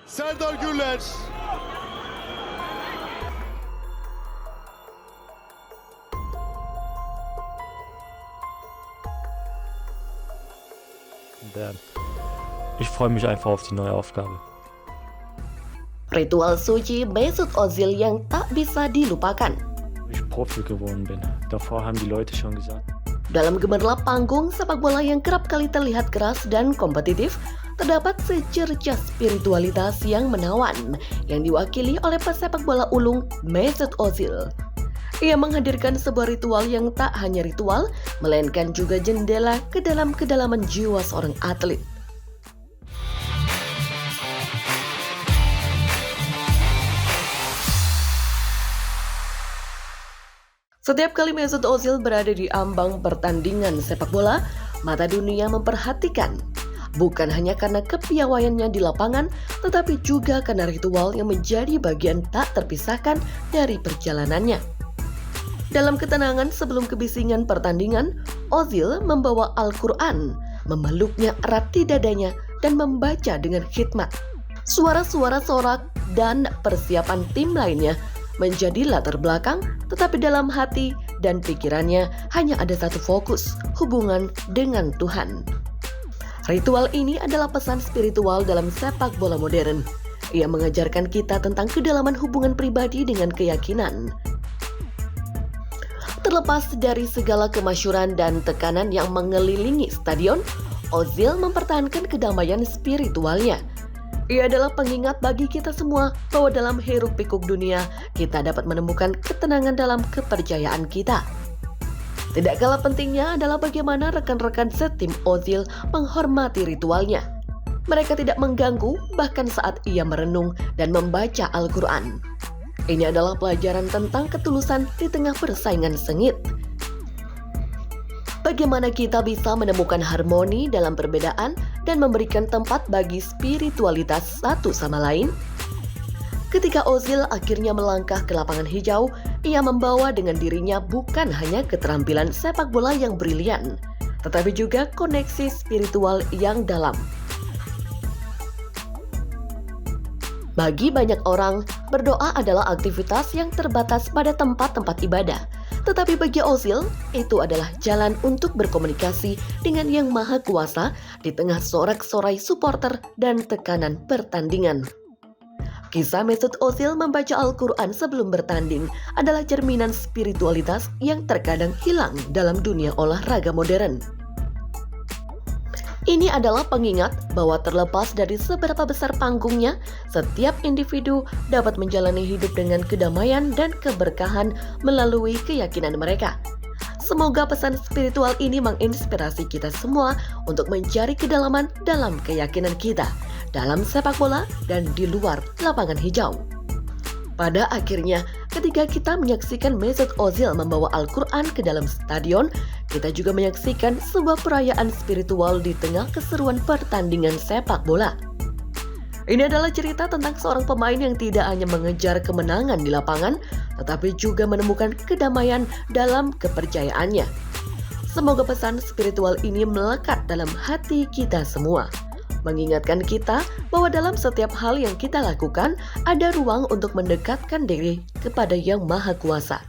Serdar Gürler. Werden. Ich freue mich einfach auf die neue Aufgabe. Ritual suci Mesut Ozil yang tak bisa dilupakan. Ich Profi geworden bin. Davor haben die Leute schon gesagt. Dalam gemerlap panggung sepak bola yang kerap kali terlihat keras dan kompetitif, terdapat secercah spiritualitas yang menawan yang diwakili oleh pesepak bola ulung Mesut Ozil. Ia menghadirkan sebuah ritual yang tak hanya ritual, melainkan juga jendela ke dalam kedalaman jiwa seorang atlet. Setiap kali Mesut Ozil berada di ambang pertandingan sepak bola, mata dunia memperhatikan. Bukan hanya karena kepiawaiannya di lapangan, tetapi juga karena ritual yang menjadi bagian tak terpisahkan dari perjalanannya. Dalam ketenangan sebelum kebisingan pertandingan, Ozil membawa Al-Quran, memeluknya erat di dadanya, dan membaca dengan khidmat. Suara-suara sorak dan persiapan tim lainnya menjadi latar belakang, tetapi dalam hati dan pikirannya hanya ada satu fokus, hubungan dengan Tuhan. Ritual ini adalah pesan spiritual dalam sepak bola modern. Ia mengajarkan kita tentang kedalaman hubungan pribadi dengan keyakinan. Terlepas dari segala kemasyuran dan tekanan yang mengelilingi stadion, Ozil mempertahankan kedamaian spiritualnya. Ia adalah pengingat bagi kita semua bahwa dalam hiruk-pikuk dunia, kita dapat menemukan ketenangan dalam kepercayaan kita. Tidak kalah pentingnya adalah bagaimana rekan-rekan setim Ozil menghormati ritualnya. Mereka tidak mengganggu bahkan saat ia merenung dan membaca Al-Quran. Ini adalah pelajaran tentang ketulusan di tengah persaingan sengit. Bagaimana kita bisa menemukan harmoni dalam perbedaan dan memberikan tempat bagi spiritualitas satu sama lain? Ketika Ozil akhirnya melangkah ke lapangan hijau, ia membawa dengan dirinya bukan hanya keterampilan sepak bola yang brilian, tetapi juga koneksi spiritual yang dalam. Bagi banyak orang, berdoa adalah aktivitas yang terbatas pada tempat-tempat ibadah. Tetapi bagi Ozil, itu adalah jalan untuk berkomunikasi dengan Yang Maha Kuasa di tengah sorak-sorai supporter dan tekanan pertandingan. Kisah Mesut Ozil membaca Al-Quran sebelum bertanding adalah cerminan spiritualitas yang terkadang hilang dalam dunia olahraga modern. Ini adalah pengingat bahwa terlepas dari seberapa besar panggungnya, setiap individu dapat menjalani hidup dengan kedamaian dan keberkahan melalui keyakinan mereka. Semoga pesan spiritual ini menginspirasi kita semua untuk mencari kedalaman dalam keyakinan kita, dalam sepak bola dan di luar lapangan hijau. Pada akhirnya, ketika kita menyaksikan Mesut Ozil membawa Al-Quran ke dalam stadion, kita juga menyaksikan sebuah perayaan spiritual di tengah keseruan pertandingan sepak bola. Ini adalah cerita tentang seorang pemain yang tidak hanya mengejar kemenangan di lapangan, tetapi juga menemukan kedamaian dalam kepercayaannya. Semoga pesan spiritual ini melekat dalam hati kita semua, mengingatkan kita bahwa dalam setiap hal yang kita lakukan ada ruang untuk mendekatkan diri kepada Yang Maha Kuasa.